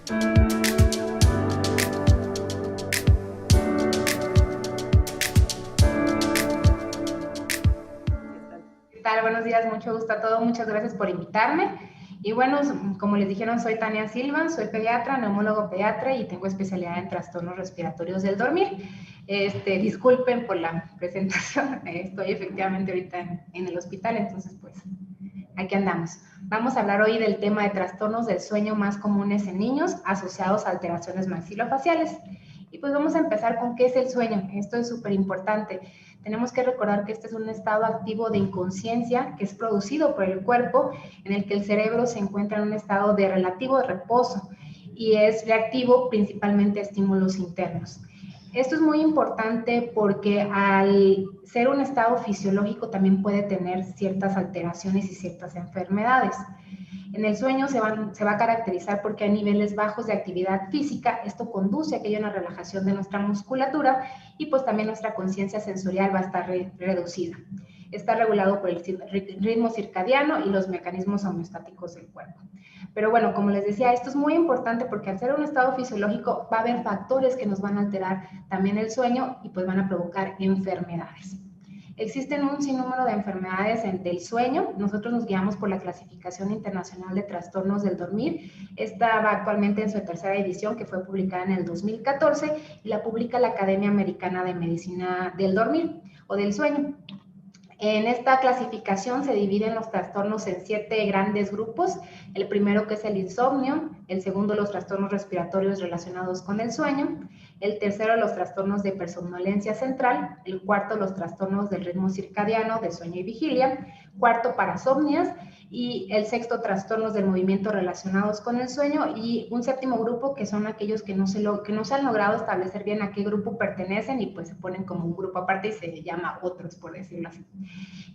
¿Qué tal? Buenos días, mucho gusto a todos, muchas gracias por invitarme. Y bueno, como les dijeron, soy Tania Silva, soy pediatra, neumólogo pediatra y tengo especialidad en trastornos respiratorios del dormir. Disculpen por la presentación, estoy efectivamente ahorita en el hospital, entonces pues aquí andamos. Vamos a hablar hoy del tema de trastornos del sueño más comunes en niños asociados a alteraciones maxilofaciales. Y pues vamos a empezar con qué es el sueño. Esto es súper importante. Tenemos que recordar que este es un estado activo de inconsciencia que es producido por el cuerpo, en el que el cerebro se encuentra en un estado de relativo reposo y es reactivo principalmente a estímulos internos. Esto es muy importante porque al ser un estado fisiológico también puede tener ciertas alteraciones y ciertas enfermedades. En el sueño se va a caracterizar porque hay niveles bajos de actividad física. Esto conduce a que haya una relajación de nuestra musculatura y pues también nuestra conciencia sensorial va a estar reducida. Está regulado por el ritmo circadiano y los mecanismos homeostáticos del cuerpo. Pero bueno, como les decía, esto es muy importante porque al ser un estado fisiológico va a haber factores que nos van a alterar también el sueño y pues van a provocar enfermedades. Existen un sinnúmero de enfermedades del sueño. Nosotros nos guiamos por la Clasificación Internacional de Trastornos del Dormir. Esta va actualmente en su tercera edición, que fue publicada en el 2014, y la publica la Academia Americana de Medicina del Dormir o del Sueño. En esta clasificación se dividen los trastornos en 7 grandes grupos. El primero, que es el insomnio; el segundo, los trastornos respiratorios relacionados con el sueño; el tercero, los trastornos de hipersomnolencia central; el cuarto, los trastornos del ritmo circadiano, de sueño y vigilia; cuarto, parasomnias; y el sexto, trastornos del movimiento relacionados con el sueño; y un séptimo grupo, que son aquellos que no se han logrado establecer bien a qué grupo pertenecen y pues se ponen como un grupo aparte y se llama otros, por decirlo así.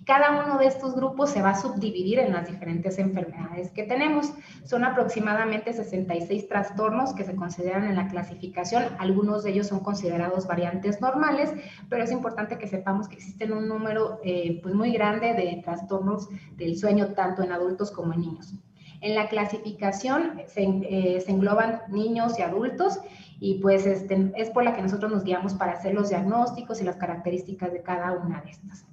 Cada uno de estos grupos se va a subdividir en las diferentes enfermedades que tenemos. Son aproximadamente 66 trastornos que se consideran en la clasificación. Algunos de ellos son considerados variantes normales, pero es importante que sepamos que existen un número pues muy grande de trastornos del sueño, tanto en adultos como en niños. En la clasificación se engloban niños y adultos y pues es por la que nosotros nos guiamos para hacer los diagnósticos y las características de cada una de estas.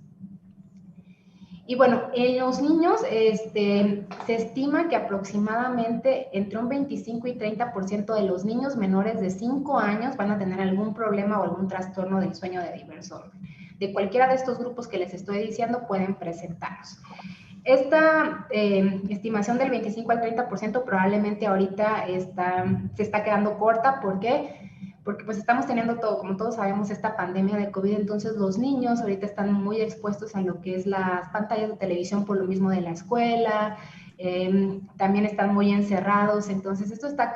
Y bueno, en los niños se estima que aproximadamente entre un 25 y 30% de los niños menores de 5 años van a tener algún problema o algún trastorno del sueño de diverso orden. De cualquiera de estos grupos que les estoy diciendo pueden presentarlos. Esta estimación del 25 al 30% probablemente ahorita se está quedando corta. ¿Por qué? Porque pues estamos teniendo todo, como todos sabemos, esta pandemia de COVID, entonces los niños ahorita están muy expuestos a lo que es las pantallas de televisión por lo mismo de la escuela, también están muy encerrados, entonces esto está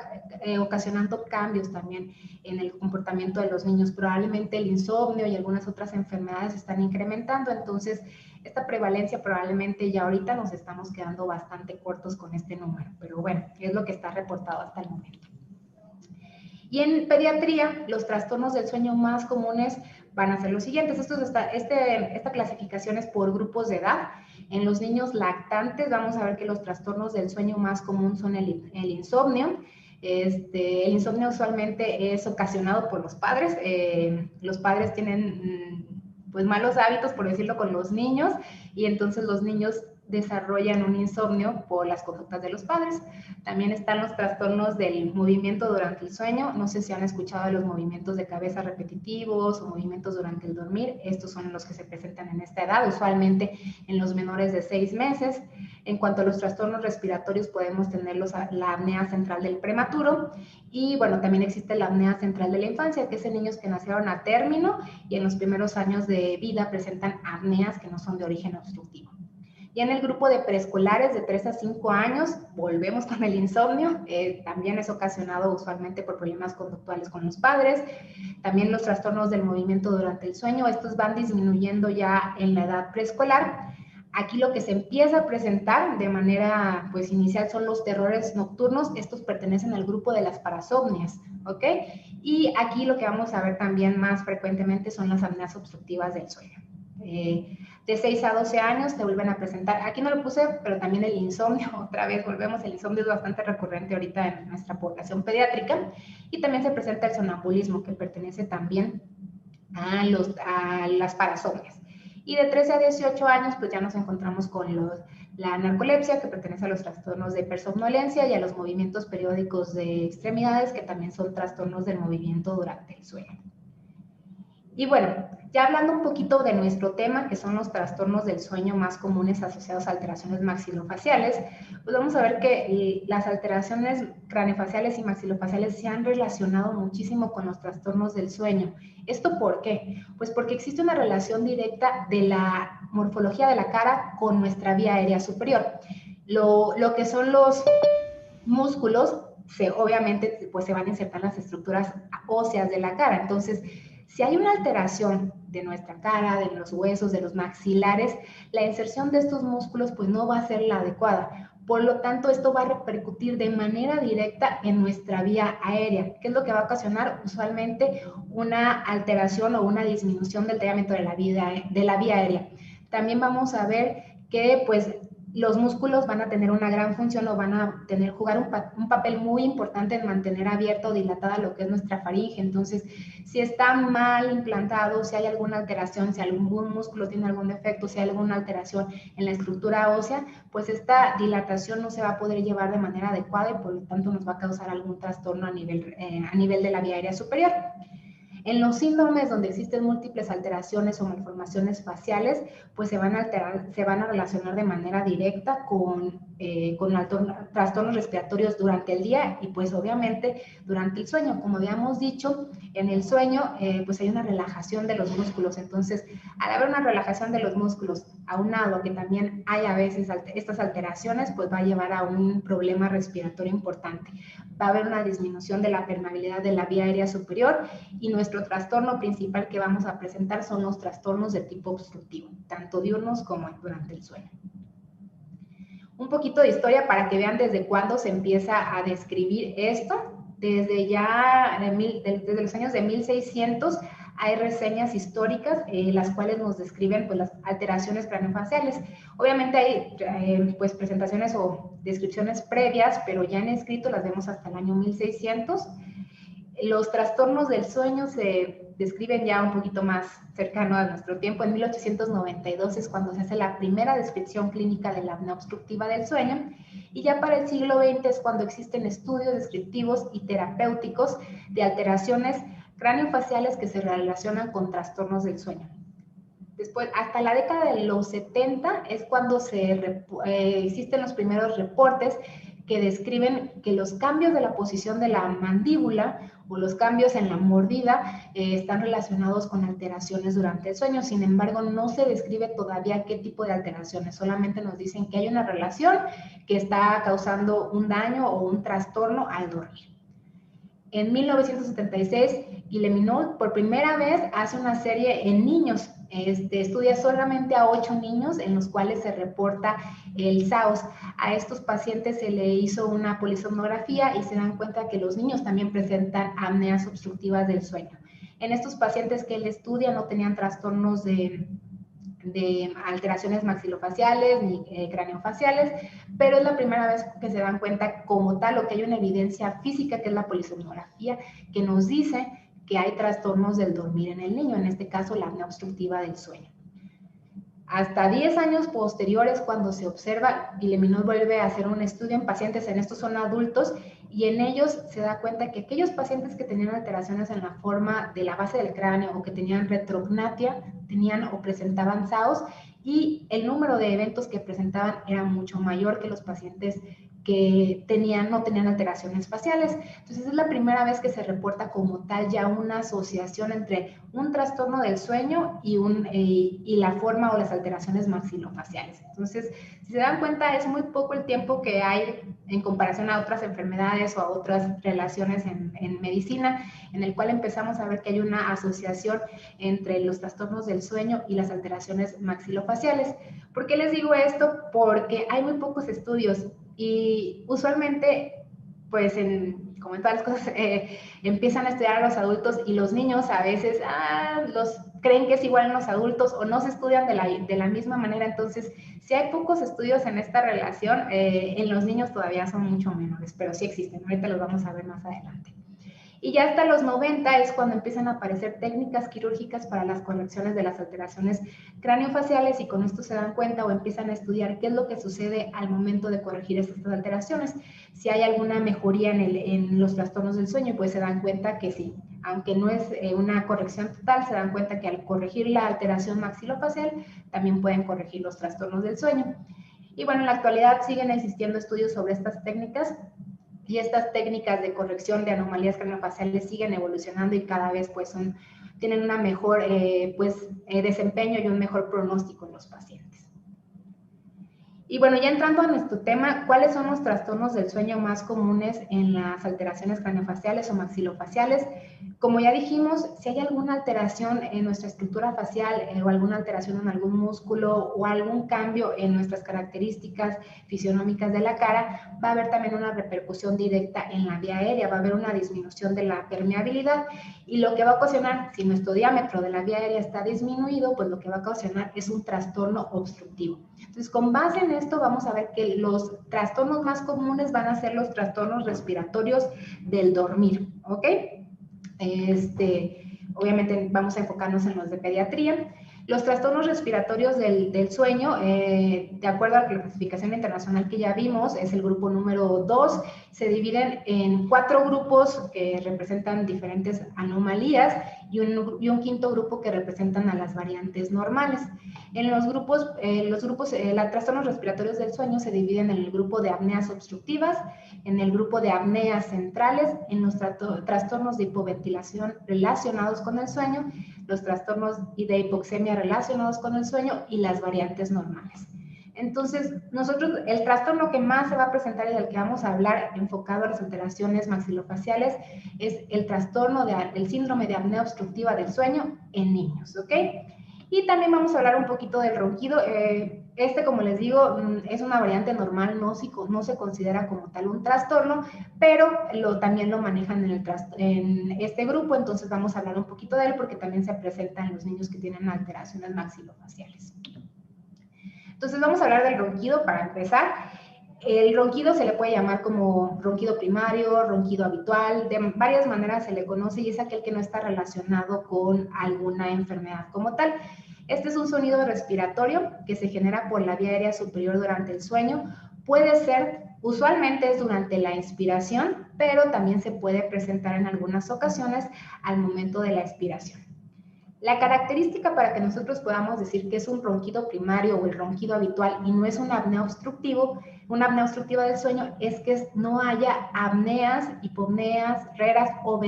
ocasionando cambios también en el comportamiento de los niños. Probablemente el insomnio y algunas otras enfermedades están incrementando, entonces esta prevalencia probablemente ya ahorita nos estamos quedando bastante cortos con este número, pero bueno, es lo que está reportado hasta el momento. Y en pediatría, los trastornos del sueño más comunes van a ser los siguientes. Esta clasificación es por grupos de edad. En los niños lactantes vamos a ver que los trastornos del sueño más común son el insomnio. El insomnio usualmente es ocasionado por los padres. Los padres tienen pues malos hábitos, por decirlo, con los niños, y entonces los niños desarrollan un insomnio por las conductas de los padres. También están los trastornos del movimiento durante el sueño. No sé si han escuchado de los movimientos de cabeza repetitivos o movimientos durante el dormir. Estos son los que se presentan en esta edad, usualmente en los menores de 6 meses. En cuanto a los trastornos respiratorios, podemos tener la apnea central del prematuro. Y bueno, también existe la apnea central de la infancia, que es en niños que nacieron a término y en los primeros años de vida presentan apneas que no son de origen obstructivo. Y en el grupo de preescolares de 3 a 5 años, volvemos con el insomnio. También es ocasionado usualmente por problemas conductuales con los padres. También los trastornos del movimiento durante el sueño, estos van disminuyendo ya en la edad preescolar. Aquí lo que se empieza a presentar de manera pues inicial son los terrores nocturnos. Estos pertenecen al grupo de las parasomnias, ¿ok? Y aquí lo que vamos a ver también más frecuentemente son las apneas obstructivas del sueño. De 6 a 12 años te vuelven a presentar, aquí no lo puse, pero también el insomnio, otra vez volvemos, el insomnio es bastante recurrente ahorita en nuestra población pediátrica, y también se presenta el sonambulismo, que pertenece también a las parasomnias. Y de 13 a 18 años, pues ya nos encontramos con la narcolepsia, que pertenece a los trastornos de hipersomnolencia, y a los movimientos periódicos de extremidades, que también son trastornos del movimiento durante el sueño. Y bueno, ya hablando un poquito de nuestro tema, que son los trastornos del sueño más comunes asociados a alteraciones maxilofaciales, pues vamos a ver que las alteraciones craneofaciales y maxilofaciales se han relacionado muchísimo con los trastornos del sueño. ¿Esto por qué? Pues porque existe una relación directa de la morfología de la cara con nuestra vía aérea superior. Lo que son los músculos, obviamente pues se van a insertar las estructuras óseas de la cara. Entonces, si hay una alteración de nuestra cara, de los huesos, de los maxilares, la inserción de estos músculos pues no va a ser la adecuada. Por lo tanto, esto va a repercutir de manera directa en nuestra vía aérea, que es lo que va a ocasionar usualmente una alteración o una disminución del diámetro de la vía aérea. También vamos a ver que pues los músculos van a tener una gran función o van a jugar un papel muy importante en mantener abierta o dilatada lo que es nuestra faringe. Entonces, si está mal implantado, si hay alguna alteración, si algún músculo tiene algún defecto, si hay alguna alteración en la estructura ósea, pues esta dilatación no se va a poder llevar de manera adecuada y por lo tanto nos va a causar algún trastorno a nivel de la vía aérea superior. En los síndromes donde existen múltiples alteraciones o malformaciones faciales, pues se van a relacionar de manera directa con trastornos respiratorios durante el día y pues obviamente durante el sueño. Como habíamos dicho, en el sueño pues hay una relajación de los músculos. Entonces, al haber una relajación de los músculos, aunado a que también hay a veces estas alteraciones, pues va a llevar a un problema respiratorio importante. Va a haber una disminución de la permeabilidad de la vía aérea superior y nuestro trastorno principal que vamos a presentar son los trastornos de tipo obstructivo, tanto diurnos como durante el sueño. Un poquito de historia para que vean desde cuándo se empieza a describir esto. Desde los años de 1600 hay reseñas históricas, las cuales nos describen pues, las alteraciones craneofaciales. Obviamente hay pues, presentaciones o descripciones previas, pero ya en escrito las vemos hasta el año 1600. Los trastornos del sueño se describen ya un poquito más cercano a nuestro tiempo. En 1892 es cuando se hace la primera descripción clínica de la apnea obstructiva del sueño, y ya para el siglo XX es cuando existen estudios descriptivos y terapéuticos de alteraciones craneofaciales que se relacionan con trastornos del sueño. Después, hasta la década de los 70 es cuando existen los primeros reportes que describen que los cambios de la posición de la mandíbula o los cambios en la mordida están relacionados con alteraciones durante el sueño. Sin embargo, no se describe todavía qué tipo de alteraciones, solamente nos dicen que hay una relación que está causando un daño o un trastorno al dormir. En 1976, Guilleminot por primera vez hace una serie en niños. Estudia solamente a 8 niños en los cuales se reporta el SAOS. A estos pacientes se le hizo una polisomnografía y se dan cuenta que los niños también presentan apneas obstructivas del sueño. En estos pacientes que él estudia no tenían trastornos de alteraciones maxilofaciales ni craneofaciales, pero es la primera vez que se dan cuenta como tal o que hay una evidencia física que es la polisomnografía que nos dice que hay trastornos del dormir en el niño, en este caso la apnea obstructiva del sueño. Hasta 10 años posteriores, cuando se observa, Guilleminot vuelve a hacer un estudio en pacientes, en estos son adultos, y en ellos se da cuenta que aquellos pacientes que tenían alteraciones en la forma de la base del cráneo o que tenían retrognatia, tenían o presentaban SAOS, y el número de eventos que presentaban era mucho mayor que los pacientes que no tenían alteraciones faciales. Entonces es la primera vez que se reporta como tal ya una asociación entre un trastorno del sueño y la forma o las alteraciones maxilofaciales. Entonces, si se dan cuenta, es muy poco el tiempo que hay en comparación a otras enfermedades o a otras relaciones en medicina, en el cual empezamos a ver que hay una asociación entre los trastornos del sueño y las alteraciones maxilofaciales. ¿Por qué les digo esto? Porque hay muy pocos estudios y usualmente, pues como en todas las cosas, empiezan a estudiar a los adultos y los niños a veces los creen que es igual en los adultos o no se estudian de la misma manera. Entonces, si hay pocos estudios en esta relación, en los niños todavía son mucho menores, pero sí existen. Ahorita los vamos a ver más adelante. Y ya hasta los 90 es cuando empiezan a aparecer técnicas quirúrgicas para las correcciones de las alteraciones craneofaciales, y con esto se dan cuenta o empiezan a estudiar qué es lo que sucede al momento de corregir estas alteraciones. Si hay alguna mejoría en los trastornos del sueño, pues se dan cuenta que sí. Aunque no es una corrección total, se dan cuenta que al corregir la alteración maxilofacial, también pueden corregir los trastornos del sueño. Y bueno, en la actualidad siguen existiendo estudios sobre estas técnicas, y estas técnicas de corrección de anomalías craneofaciales siguen evolucionando y cada vez pues tienen una mejor desempeño y un mejor pronóstico en los pacientes. Y bueno, ya entrando a nuestro tema, ¿cuáles son los trastornos del sueño más comunes en las alteraciones craneofaciales o maxilofaciales? Como ya dijimos, si hay alguna alteración en nuestra estructura facial o alguna alteración en algún músculo o algún cambio en nuestras características fisionómicas de la cara, va a haber también una repercusión directa en la vía aérea, va a haber una disminución de la permeabilidad, y lo que va a ocasionar, si nuestro diámetro de la vía aérea está disminuido, pues lo que va a ocasionar es un trastorno obstructivo. Entonces, con base en esto, vamos a ver que los trastornos más comunes van a ser los trastornos respiratorios del dormir, ¿ok? Obviamente vamos a enfocarnos en los de pediatría. Los trastornos respiratorios del sueño, de acuerdo a la clasificación internacional que ya vimos, es el grupo número 2. Se dividen en 4 grupos que representan diferentes anomalías y un quinto grupo que representan a las variantes normales. En los trastornos respiratorios del sueño se dividen en el grupo de apneas obstructivas, en el grupo de apneas centrales, en los trastornos de hipoventilación relacionados con el sueño, los trastornos de hipoxemia relacionados con el sueño y las variantes normales. Entonces, el trastorno que más se va a presentar y del que vamos a hablar enfocado a las alteraciones maxilofaciales es el trastorno del síndrome de apnea obstructiva del sueño en niños, ¿ok? Y también vamos a hablar un poquito del ronquido. Como les digo, es una variante normal, no se considera como tal un trastorno, pero también lo manejan en este grupo, entonces vamos a hablar un poquito de él porque también se presenta en los niños que tienen alteraciones maxilofaciales. Entonces vamos a hablar del ronquido para empezar. El ronquido se le puede llamar como ronquido primario, ronquido habitual, de varias maneras se le conoce, y es aquel que no está relacionado con alguna enfermedad como tal. Este es un sonido respiratorio que se genera por la vía aérea superior durante el sueño. Puede ser, usualmente es durante la inspiración, pero también se puede presentar en algunas ocasiones al momento de la expiración. La característica para que nosotros podamos decir que es un ronquido primario o el ronquido habitual y no es una apnea obstructiva del sueño, es que no haya apneas, hipopneas, reras o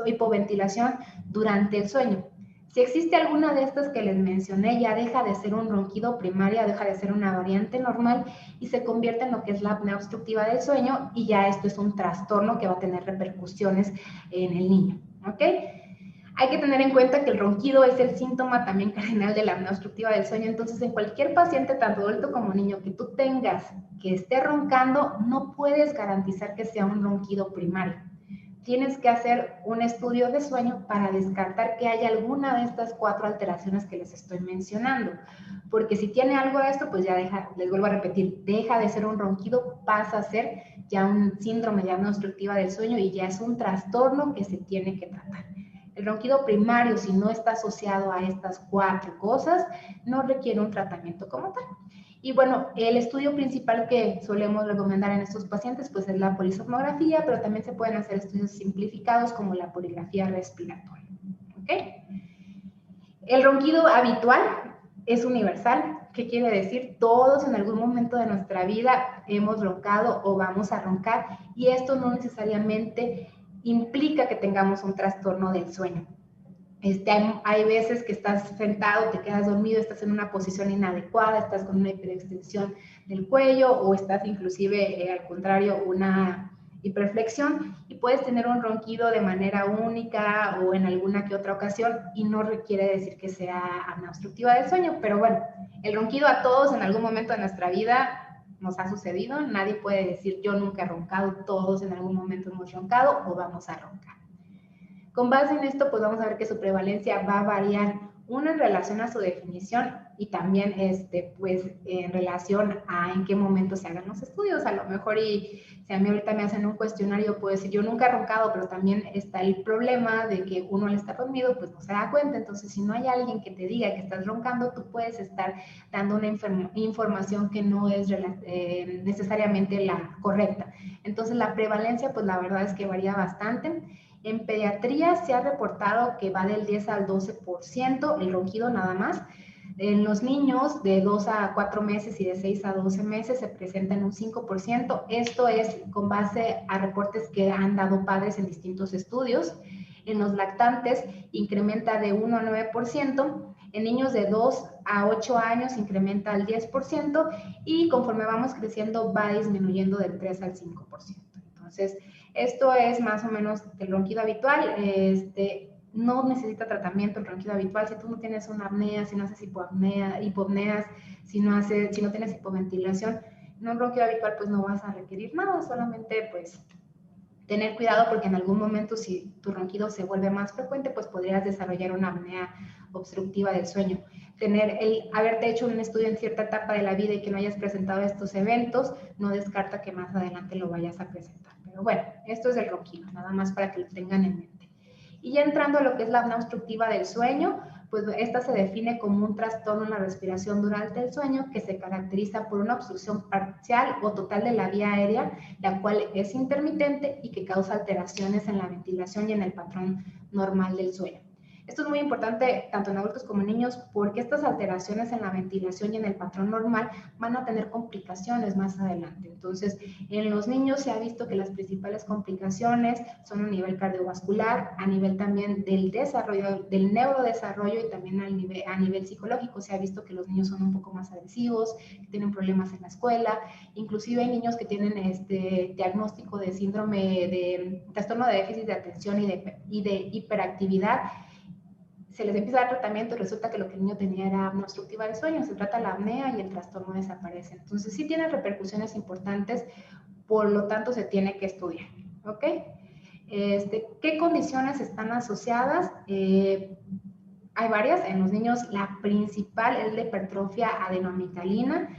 hipoventilación durante el sueño. Si existe alguna de estas que les mencioné, ya deja de ser un ronquido primario, deja de ser una variante normal y se convierte en lo que es la apnea obstructiva del sueño, y ya esto es un trastorno que va a tener repercusiones en el niño, ¿ok? Hay que tener en cuenta que el ronquido es el síntoma también cardinal de la apnea obstructiva del sueño. Entonces, en cualquier paciente, tanto adulto como niño, que tú tengas que esté roncando, no puedes garantizar que sea un ronquido primario. Tienes que hacer un estudio de sueño para descartar que haya alguna de estas 4 alteraciones que les estoy mencionando. Porque si tiene algo de esto, pues ya les vuelvo a repetir, deja de ser un ronquido, pasa a ser ya un síndrome de apnea obstructiva del sueño y ya es un trastorno que se tiene que tratar. El ronquido primario, si no está asociado a estas 4 cosas, no requiere un tratamiento como tal. Y bueno, el estudio principal que solemos recomendar en estos pacientes pues es la polisomnografía, pero también se pueden hacer estudios simplificados como la poligrafía respiratoria. ¿Ok? El ronquido habitual es universal. ¿Qué quiere decir? Todos en algún momento de nuestra vida hemos roncado o vamos a roncar, y esto no necesariamente implica que tengamos un trastorno del sueño. Hay veces que estás sentado, te quedas dormido, estás en una posición inadecuada, estás con una hiperextensión del cuello o estás inclusive, al contrario, una hiperflexión, y puedes tener un ronquido de manera única o en alguna que otra ocasión y no requiere decir que sea apnea obstructiva del sueño. Pero bueno, el ronquido a todos en algún momento de nuestra vida nos ha sucedido. Nadie puede decir yo nunca he roncado, todos en algún momento hemos roncado o vamos a roncar. Con base en esto, pues vamos a ver que su prevalencia va a variar Una en relación a su definición y también pues en relación a en qué momento se hagan los estudios. A lo mejor y si a mí ahorita me hacen un cuestionario, puedo decir yo nunca he roncado, pero también está el problema de que uno al estar dormido pues no se da cuenta. Entonces si no hay alguien que te diga que estás roncando, tú puedes estar dando una información que no es necesariamente la correcta. Entonces la prevalencia pues la verdad es que varía bastante. En pediatría se ha reportado que va del 10 al 12% el ronquido nada más. En los niños de 2 a 4 meses y de 6 a 12 meses se presenta en un 5%. Esto es con base a reportes que han dado padres en distintos estudios. En los lactantes incrementa de 1 a 9%. En niños de 2 a 8 años incrementa al 10% y conforme vamos creciendo va disminuyendo del 3 al 5%. Entonces, esto es más o menos el ronquido habitual. No necesita tratamiento el ronquido habitual. Si tú no tienes una apnea, si no haces hipopneas, si no tienes hipoventilación, en un ronquido habitual pues no vas a requerir nada, solamente pues tener cuidado porque en algún momento si tu ronquido se vuelve más frecuente, pues podrías desarrollar una apnea obstructiva del sueño. Haberte hecho un estudio en cierta etapa de la vida y que no hayas presentado estos eventos, no descarta que más adelante lo vayas a presentar. Pero bueno, esto es el ronquido, nada más para que lo tengan en mente. Y ya entrando a lo que es la apnea obstructiva del sueño, pues esta se define como un trastorno en la respiración durante el sueño que se caracteriza por una obstrucción parcial o total de la vía aérea, la cual es intermitente y que causa alteraciones en la ventilación y en el patrón normal del sueño. Esto es muy importante tanto en adultos como en niños porque estas alteraciones en la ventilación y en el patrón normal van a tener complicaciones más adelante. Entonces, en los niños se ha visto que las principales complicaciones son a nivel cardiovascular, a nivel también del desarrollo, del neurodesarrollo y también a nivel psicológico. Se ha visto que los niños son un poco más agresivos, que tienen problemas en la escuela, inclusive hay niños que tienen diagnóstico de síndrome de trastorno de déficit de atención y de hiperactividad. Se les empieza a dar tratamiento y resulta que lo que el niño tenía era apnea obstructiva del sueño, se trata la apnea y el trastorno desaparece. Entonces sí tiene repercusiones importantes, por lo tanto se tiene que estudiar, ¿ok? ¿Qué condiciones están asociadas? Hay varias, en los niños la principal es la hipertrofia adenoamigdalina.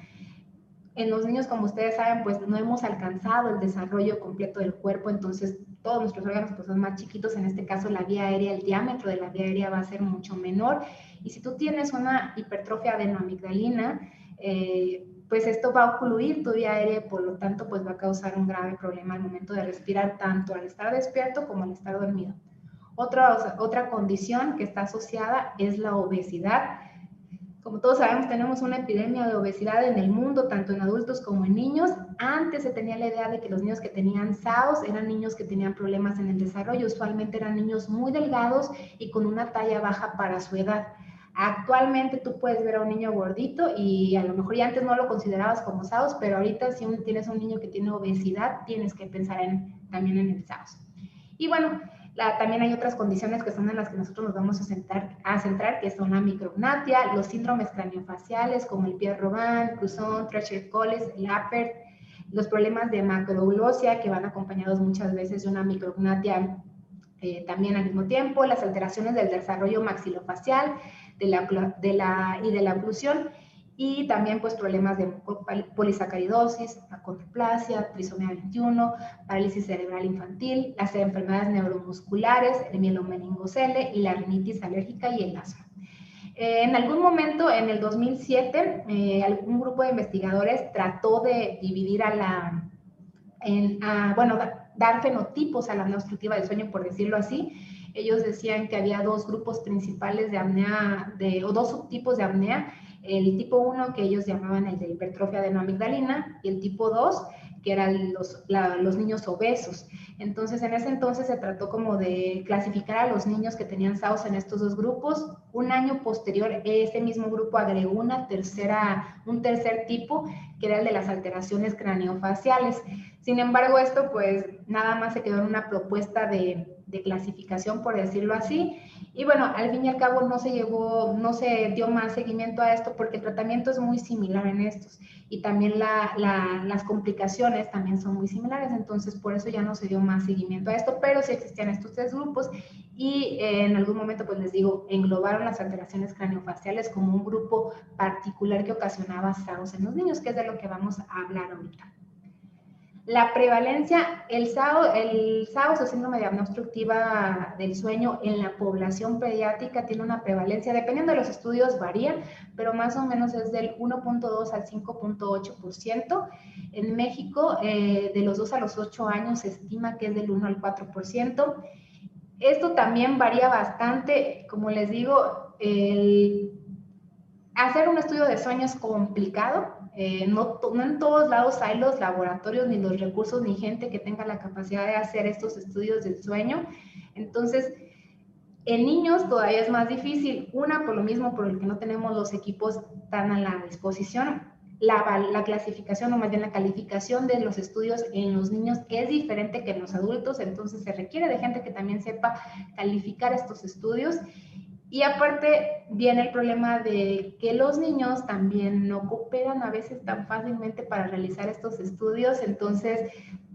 En los niños, como ustedes saben, pues no hemos alcanzado el desarrollo completo del cuerpo, entonces todos nuestros órganos pues, son más chiquitos. En este caso, la vía aérea, el diámetro de la vía aérea va a ser mucho menor. Y si tú tienes una hipertrofia adenoamigdalina, pues esto va a ocluir tu vía aérea y por lo tanto pues va a causar un grave problema al momento de respirar, tanto al estar despierto como al estar dormido. Otra condición que está asociada es la obesidad. Como todos sabemos, tenemos una epidemia de obesidad en el mundo, tanto en adultos como en niños. Antes se tenía la idea de que los niños que tenían SAOS eran niños que tenían problemas en el desarrollo. Usualmente eran niños muy delgados y con una talla baja para su edad. Actualmente tú puedes ver a un niño gordito y a lo mejor ya antes no lo considerabas como SAOS, pero ahorita si tienes un niño que tiene obesidad, tienes que pensar también en el SAOS. Y bueno, también hay otras condiciones que son en las que nosotros nos vamos a centrar, que son la micrognatia, los síndromes craniofaciales como el Pierre-Robin, Cruzon, Treacher-Collins, el Appert, los problemas de macroglossia que van acompañados muchas veces de una micrognatia también al mismo tiempo, las alteraciones del desarrollo maxilofacial y de la oclusión, y también pues problemas de polisacaridosis, acondroplasia, trisomía 21, parálisis cerebral infantil, las enfermedades neuromusculares, el mielomeningocele y la rinitis alérgica y el asma. En algún momento, en el 2007, algún grupo de investigadores trató de dividir dar fenotipos a la apnea obstructiva del sueño, por decirlo así. Ellos decían que había dos grupos principales de apnea, o dos subtipos de apnea, el tipo 1 que ellos llamaban el de hipertrofia adenoamigdalina y el tipo 2 que eran los niños obesos. Entonces, en ese entonces se trató como de clasificar a los niños que tenían SAOS en estos dos grupos. Un año posterior, ese mismo grupo agregó un tercer tipo, que era el de las alteraciones craniofaciales. Sin embargo, esto pues nada más se quedó en una propuesta de de clasificación, por decirlo así. Y bueno, al fin y al cabo no se dio más seguimiento a esto porque el tratamiento es muy similar en estos y también las complicaciones también son muy similares, entonces por eso ya no se dio más seguimiento a esto, pero sí existían estos 3 grupos y en algún momento, pues les digo, englobaron las alteraciones craneofaciales como un grupo particular que ocasionaba SAOS en los niños, que es de lo que vamos a hablar ahorita. La prevalencia, el SAOS o síndrome de apnea obstructiva del sueño en la población pediátrica tiene una prevalencia, dependiendo de los estudios varía, pero más o menos es del 1.2 al 5.8%. En México, de los 2 a los 8 años se estima que es del 1 al 4%. Esto también varía bastante, como les digo, hacer un estudio de sueño es complicado. No en todos lados hay los laboratorios, ni los recursos, ni gente que tenga la capacidad de hacer estos estudios del sueño. Entonces, en niños todavía es más difícil. Una, por lo mismo, por el que no tenemos los equipos tan a la disposición. La clasificación, o más bien la calificación de los estudios en los niños es diferente que en los adultos, entonces se requiere de gente que también sepa calificar estos estudios. Y aparte viene el problema de que los niños también no cooperan a veces tan fácilmente para realizar estos estudios, entonces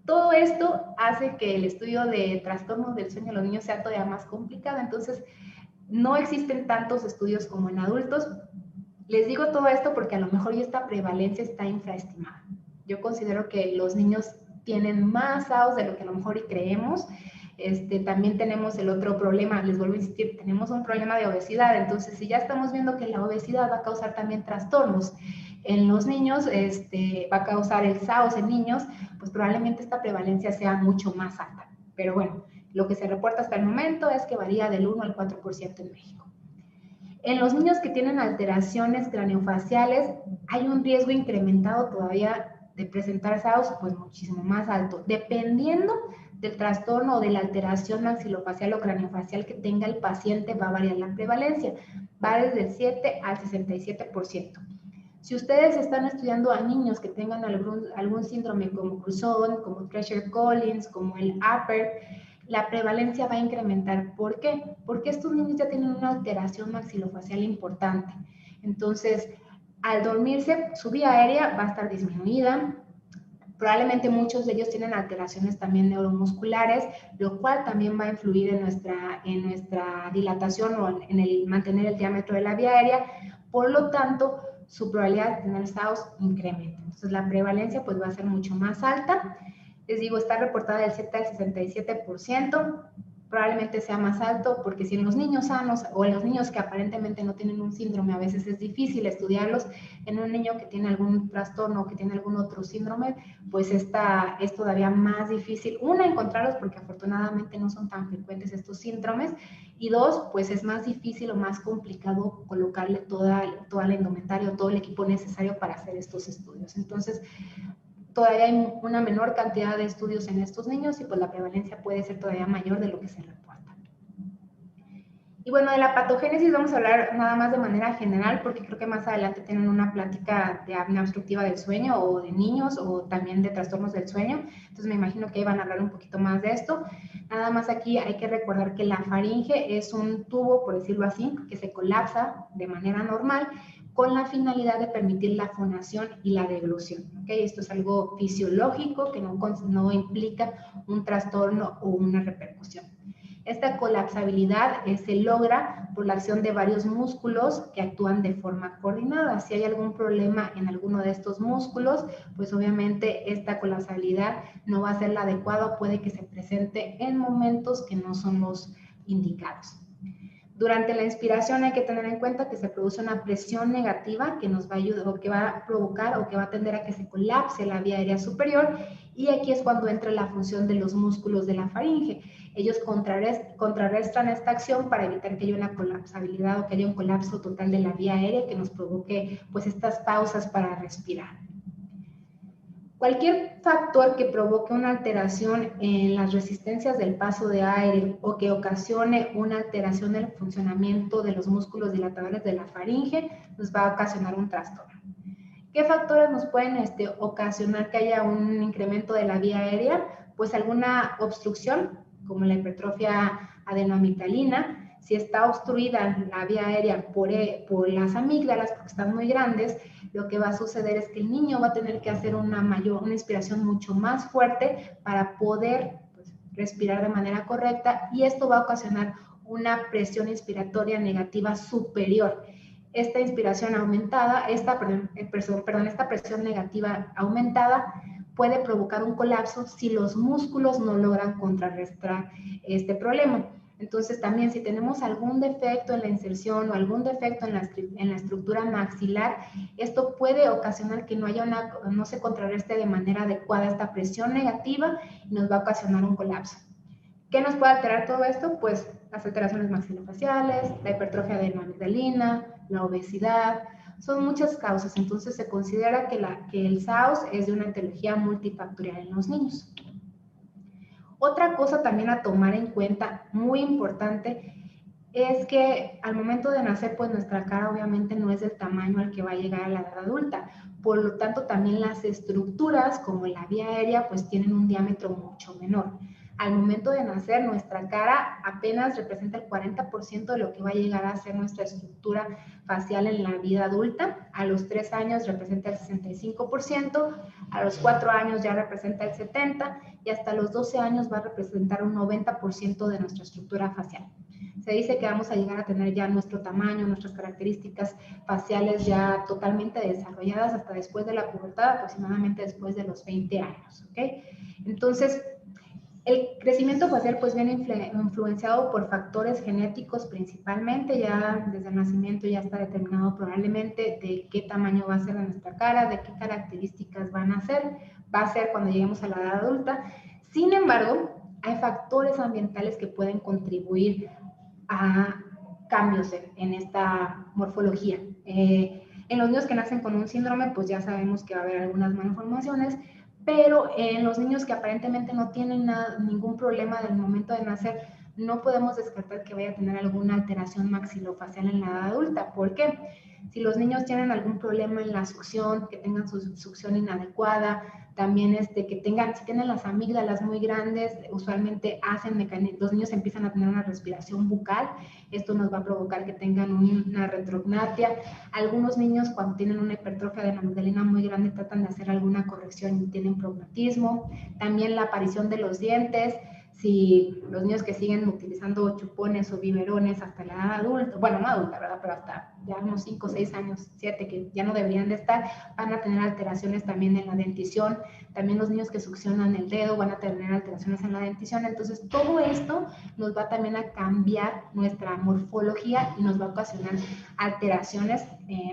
todo esto hace que el estudio de trastornos del sueño en los niños sea todavía más complicado, entonces no existen tantos estudios como en adultos. Les digo todo esto porque a lo mejor esta prevalencia está infraestimada. Yo considero que los niños tienen más SAOS de lo que a lo mejor creemos. También tenemos el otro problema, les vuelvo a insistir, tenemos un problema de obesidad, entonces si ya estamos viendo que la obesidad va a causar también trastornos en los niños, va a causar el SAOS en niños, pues probablemente esta prevalencia sea mucho más alta. Pero bueno, lo que se reporta hasta el momento es que varía del 1 al 4% en México. En los niños que tienen alteraciones craneofaciales hay un riesgo incrementado todavía de presentar SAOS, pues muchísimo más alto, dependiendo del trastorno o de la alteración maxilofacial o craneofacial que tenga el paciente, va a variar la prevalencia, va desde el 7 al 67%. Si ustedes están estudiando a niños que tengan algún síndrome como Cruzón, como Treacher-Collins, como el Upper, la prevalencia va a incrementar. ¿Por qué? Porque estos niños ya tienen una alteración maxilofacial importante. Entonces, al dormirse, su vía aérea va a estar disminuida. Probablemente muchos de ellos tienen alteraciones también neuromusculares, lo cual también va a influir en nuestra dilatación o en el mantener el diámetro de la vía aérea. Por lo tanto, su probabilidad de tener SAOS incrementa. Entonces, la prevalencia pues va a ser mucho más alta. Les digo, está reportada del 7 al 67%, probablemente sea más alto porque si en los niños sanos o en los niños que aparentemente no tienen un síndrome, a veces es difícil estudiarlos, en un niño que tiene algún trastorno o que tiene algún otro síndrome, pues es todavía más difícil, una, encontrarlos porque afortunadamente no son tan frecuentes estos síndromes, y dos, pues es más difícil o más complicado colocarle toda la indumentaria o todo el equipo necesario para hacer estos estudios. Entonces, todavía hay una menor cantidad de estudios en estos niños y pues la prevalencia puede ser todavía mayor de lo que se reporta. Y bueno, de la patogénesis vamos a hablar nada más de manera general porque creo que más adelante tienen una plática de apnea obstructiva del sueño o de niños o también de trastornos del sueño. Entonces me imagino que van a hablar un poquito más de esto. Nada más aquí hay que recordar que la faringe es un tubo, por decirlo así, que se colapsa de manera normal con la finalidad de permitir la fonación y la deglución. ¿Okay? Esto es algo fisiológico que no implica un trastorno o una repercusión. Esta colapsabilidad se logra por la acción de varios músculos que actúan de forma coordinada. Si hay algún problema en alguno de estos músculos, pues obviamente esta colapsabilidad no va a ser la adecuada, puede que se presente en momentos que no son los indicados. Durante la inspiración hay que tener en cuenta que se produce una presión negativa que nos va a ayudar o que va a provocar o que va a tender a que se colapse la vía aérea superior, y aquí es cuando entra la función de los músculos de la faringe. Ellos contrarrestan esta acción para evitar que haya una colapsabilidad o que haya un colapso total de la vía aérea que nos provoque pues estas pausas para respirar. Cualquier factor que provoque una alteración en las resistencias del paso de aire o que ocasione una alteración del funcionamiento de los músculos dilatadores de la faringe nos va a ocasionar un trastorno. ¿Qué factores nos pueden ocasionar que haya un incremento de la vía aérea? Pues alguna obstrucción como la hipertrofia adenoamigdalina. Si está obstruida la vía aérea por las amígdalas, porque están muy grandes, lo que va a suceder es que el niño va a tener que hacer una inspiración mucho más fuerte para poder respirar de manera correcta, y esto va a ocasionar una presión inspiratoria negativa superior. Esta inspiración aumentada, esta presión negativa aumentada puede provocar un colapso si los músculos no logran contrarrestar este problema. Entonces, también si tenemos algún defecto en la inserción o algún defecto en la estructura maxilar, esto puede ocasionar que no se contrarreste de manera adecuada esta presión negativa y nos va a ocasionar un colapso. ¿Qué nos puede alterar todo esto? Pues las alteraciones maxilofaciales, la hipertrofia adenoamigdalina, la obesidad, son muchas causas. Entonces se considera que el SAUS es de una etiología multifactorial en los niños. Otra cosa también a tomar en cuenta, muy importante, es que al momento de nacer, pues nuestra cara obviamente no es del tamaño al que va a llegar a la edad adulta. Por lo tanto, también las estructuras, como la vía aérea, pues tienen un diámetro mucho menor. Al momento de nacer, nuestra cara apenas representa el 40% de lo que va a llegar a ser nuestra estructura facial en la vida adulta. A los 3 años representa el 65%, a los 4 años ya representa el 70% y hasta los 12 años va a representar un 90% de nuestra estructura facial. Se dice que vamos a llegar a tener ya nuestro tamaño, nuestras características faciales ya totalmente desarrolladas hasta después de la pubertad, aproximadamente después de los 20 años, ¿ok? Entonces, el crecimiento facial pues viene influenciado por factores genéticos principalmente, ya desde el nacimiento ya está determinado probablemente de qué tamaño va a ser de nuestra cara, de qué características va a ser cuando lleguemos a la edad adulta. Sin embargo, hay factores ambientales que pueden contribuir a cambios en esta morfología. En los niños que nacen con un síndrome, pues ya sabemos que va a haber algunas malformaciones, pero en los niños que aparentemente no tienen ningún problema del momento de nacer, no podemos descartar que vaya a tener alguna alteración maxilofacial en la edad adulta. ¿Por qué? Si los niños tienen algún problema en la succión, que tengan su succión inadecuada, también si tienen las amígdalas muy grandes, usualmente los niños empiezan a tener una respiración bucal. Esto nos va a provocar que tengan una retrognatia. Algunos niños cuando tienen una hipertrofia de la amigdalina muy grande tratan de hacer alguna corrección y tienen prognatismo. También la aparición de los dientes. Si los niños que siguen utilizando chupones o biberones hasta la edad adulta, bueno, no adulta, ¿verdad? Pero hasta ya unos 5, 6 años, 7, que ya no deberían de estar, van a tener alteraciones también en la dentición. También los niños que succionan el dedo van a tener alteraciones en la dentición. Entonces, todo esto nos va también a cambiar nuestra morfología y nos va a ocasionar alteraciones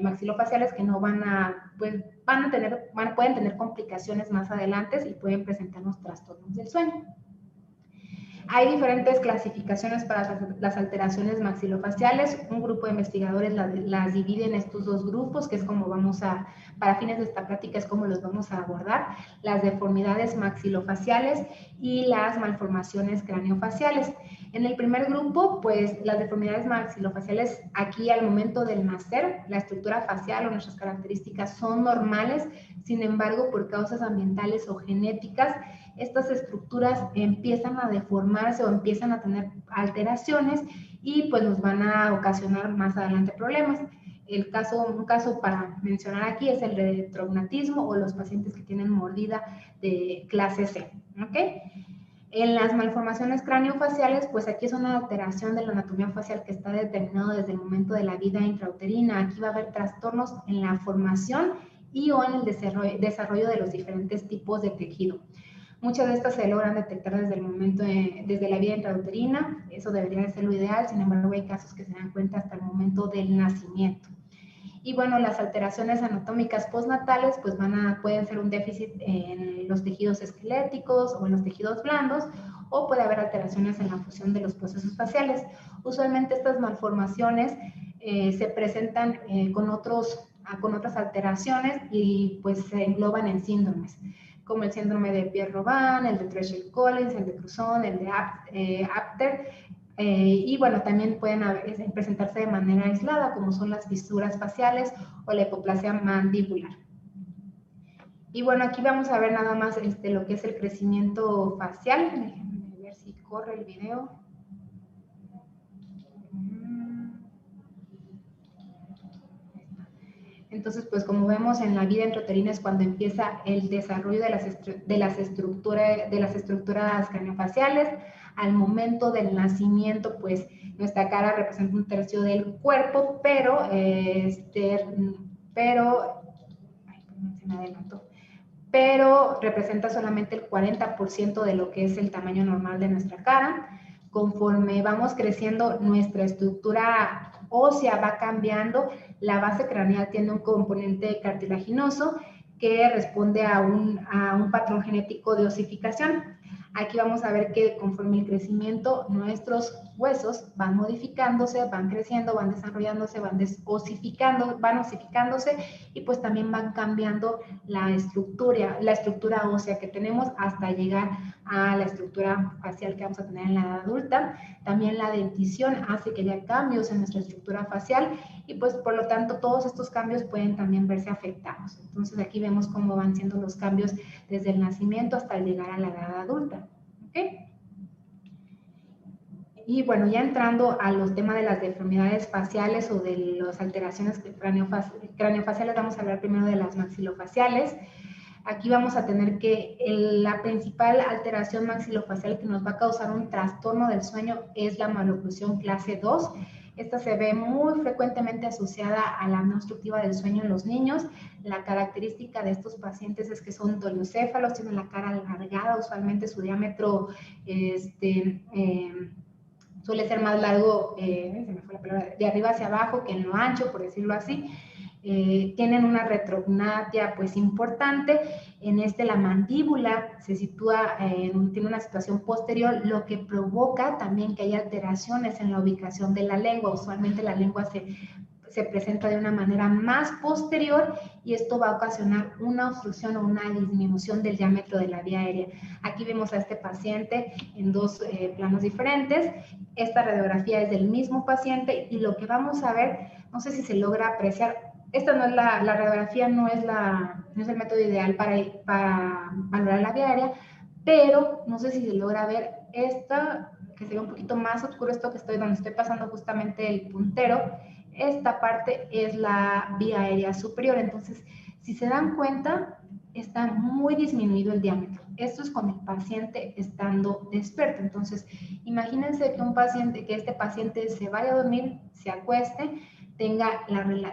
maxilofaciales que no pueden tener complicaciones más adelante y pueden presentarnos trastornos del sueño. Hay diferentes clasificaciones para las alteraciones maxilofaciales. Un grupo de investigadores las divide en estos dos grupos, que es como para fines de esta plática, es como los vamos a abordar: las deformidades maxilofaciales y las malformaciones craneofaciales. En el primer grupo, pues las deformidades maxilofaciales, aquí al momento del nacer, la estructura facial o nuestras características son normales. Sin embargo, por causas ambientales o genéticas, estas estructuras empiezan a deformarse o empiezan a tener alteraciones y pues nos van a ocasionar más adelante problemas. Un caso para mencionar aquí es el retrognatismo o los pacientes que tienen mordida de clase C, ¿ok? En las malformaciones craneofaciales, pues aquí es una alteración de la anatomía facial que está determinado desde el momento de la vida intrauterina. Aquí va a haber trastornos en la formación y o en el desarrollo de los diferentes tipos de tejido. Muchas de estas se logran detectar desde la vida intrauterina. Eso debería de ser lo ideal. Sin embargo, hay casos que se dan cuenta hasta el momento del nacimiento. Y bueno, las alteraciones anatómicas postnatales pues pueden ser un déficit en los tejidos esqueléticos o en los tejidos blandos, o puede haber alteraciones en la fusión de los procesos faciales. Usualmente estas malformaciones se presentan con otras alteraciones y pues se engloban en síndromes, como el síndrome de Pierre-Robin, el de Treacher-Collins, el de Cruzon, el de Apter. Y bueno, también pueden presentarse de manera aislada, como son las fisuras faciales o la hipoplasia mandibular. Y bueno, aquí vamos a ver nada más lo que es el crecimiento facial. Déjenme ver si corre el video. Entonces, pues como vemos en la vida intrauterina es cuando empieza el desarrollo de las estructuras craneofaciales. Al momento del nacimiento, pues nuestra cara representa un tercio del cuerpo, pero representa solamente el 40% de lo que es el tamaño normal de nuestra cara. Conforme vamos creciendo, nuestra estructura ósea va cambiando. La base craneal tiene un componente cartilaginoso que responde a un patrón genético de osificación. Aquí vamos a ver que conforme el crecimiento, nuestros huesos van modificándose, van creciendo, van desarrollándose, van osificándose y pues también van cambiando la estructura ósea que tenemos hasta llegar a la estructura facial que vamos a tener en la edad adulta. También la dentición hace que haya cambios en nuestra estructura facial y pues por lo tanto todos estos cambios pueden también verse afectados. Entonces aquí vemos cómo van siendo los cambios desde el nacimiento hasta llegar a la edad adulta. ¿Okay? Y bueno, ya entrando a los temas de las deformidades faciales o de las alteraciones craneofaciales, vamos a hablar primero de las maxilofaciales. Aquí vamos a tener que la principal alteración maxilofacial que nos va a causar un trastorno del sueño es la maloclusión clase 2. Esta se ve muy frecuentemente asociada a la apnea obstructiva del sueño en los niños. La característica de estos pacientes es que son doliocéfalos, tienen la cara alargada, usualmente su diámetro suele ser más largo, se me fue la palabra, de arriba hacia abajo que en lo ancho, por decirlo así. Tienen una retrognatia pues importante. En la mandíbula se sitúa, tiene una situación posterior, lo que provoca también que haya alteraciones en la ubicación de la lengua. Usualmente la lengua se presenta de una manera más posterior y esto va a ocasionar una obstrucción o una disminución del diámetro de la vía aérea. Aquí vemos a este paciente en dos planos diferentes. Esta radiografía es del mismo paciente y lo que vamos a ver, no sé si se logra apreciar, esta no es la radiografía, no es el método ideal para valorar la vía aérea, pero no sé si se logra ver esta, que se ve un poquito más oscuro, esto que donde estoy pasando justamente el puntero. Esta parte es la vía aérea superior, entonces si se dan cuenta está muy disminuido el diámetro. Esto es con el paciente estando despierto. Entonces imagínense que este paciente se vaya a dormir, se acueste,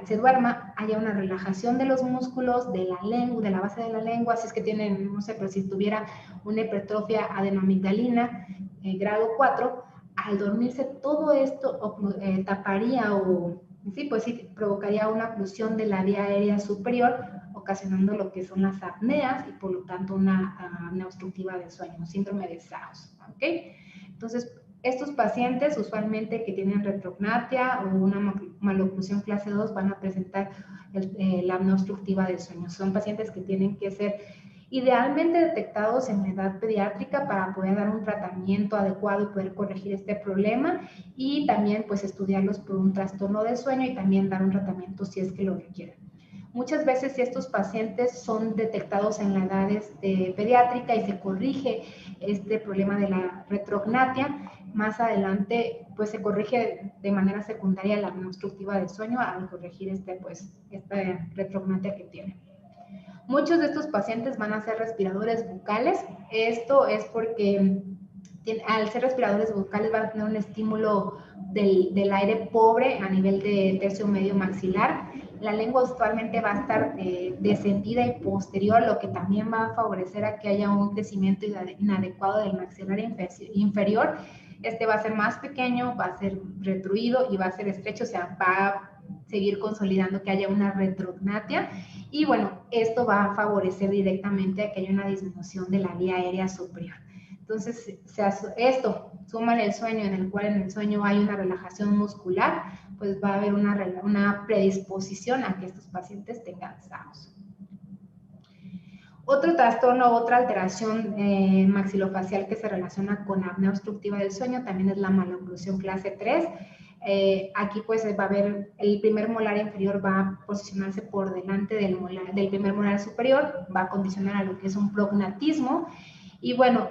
se duerma, haya una relajación de los músculos, de la lengua, de la base de la lengua, si es que tienen, no sé, pero si tuviera una hipertrofia adenoamigdalina grado 4, al dormirse todo esto taparía provocaría una oclusión de la vía aérea superior, ocasionando lo que son las apneas y por lo tanto una apnea obstructiva del sueño, un síndrome de Strauss, ¿ok? Entonces, estos pacientes usualmente que tienen retrognatia o una maloclusión clase 2 van a presentar la apnea obstructiva del sueño. Son pacientes que tienen que ser idealmente detectados en la edad pediátrica para poder dar un tratamiento adecuado y poder corregir este problema y también pues estudiarlos por un trastorno del sueño y también dar un tratamiento si es que lo requieren. Muchas veces si estos pacientes son detectados en la edad pediátrica y se corrige este problema de la retrognatia, más adelante pues se corrige de manera secundaria la apnea obstructiva del sueño al corregir esta retrognatia que tienen. Muchos de estos pacientes van a ser respiradores bucales. Esto es porque al ser respiradores bucales van a tener un estímulo del aire pobre a nivel de tercio medio maxilar. La lengua usualmente va a estar descendida y posterior, lo que también va a favorecer a que haya un crecimiento inadecuado del maxilar inferior. Este va a ser más pequeño, va a ser retruido y va a ser estrecho, o sea, va a seguir consolidando que haya una retrognatia. Y bueno, esto va a favorecer directamente a que haya una disminución de la vía aérea superior. Entonces, esto, súmale el sueño en el cual en el sueño hay una relajación muscular, pues va a haber una predisposición a que estos pacientes tengan SAOS. Otro trastorno, otra alteración maxilofacial que se relaciona con apnea obstructiva del sueño también es la maloclusión clase 3. Aquí pues va a haber el primer molar inferior va a posicionarse por delante del primer molar superior, va a condicionar a lo que es un prognatismo y bueno,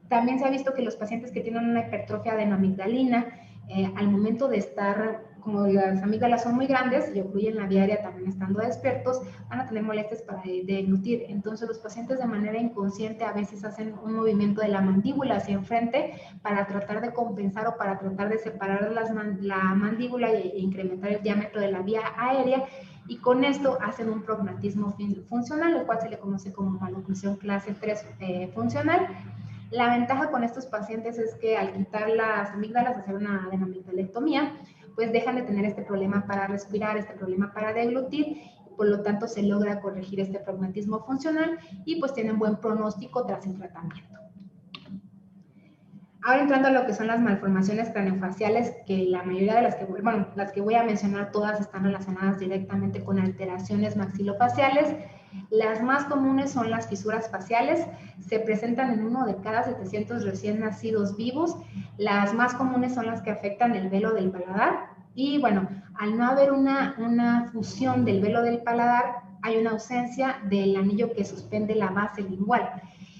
También se ha visto que los pacientes que tienen una hipertrofia adenoamigdalina, al momento de estar, como las amígdalas son muy grandes y ocluyen la vía aérea también estando despiertos, van a tener molestias para deglutir. Entonces los pacientes de manera inconsciente a veces hacen un movimiento de la mandíbula hacia enfrente para tratar de compensar o para tratar de separar la mandíbula e incrementar el diámetro de la vía aérea, y con esto hacen un prognatismo funcional, lo cual se le conoce como maloclusión clase 3 funcional. La ventaja con estos pacientes es que al quitar las amígdalas, hacer una adenomigdalectomía, pues dejan de tener este problema para respirar, este problema para deglutir, y por lo tanto se logra corregir este prognatismo funcional y pues tienen buen pronóstico tras el tratamiento. Ahora entrando a lo que son las malformaciones craneofaciales, que la mayoría de las que voy a mencionar todas están relacionadas directamente con alteraciones maxilofaciales. Las más comunes son las fisuras faciales, se presentan en 1 de cada 700 recién nacidos vivos. Las más comunes son las que afectan el velo del paladar y bueno, al no haber una fusión del velo del paladar, hay una ausencia del anillo que suspende la base lingual.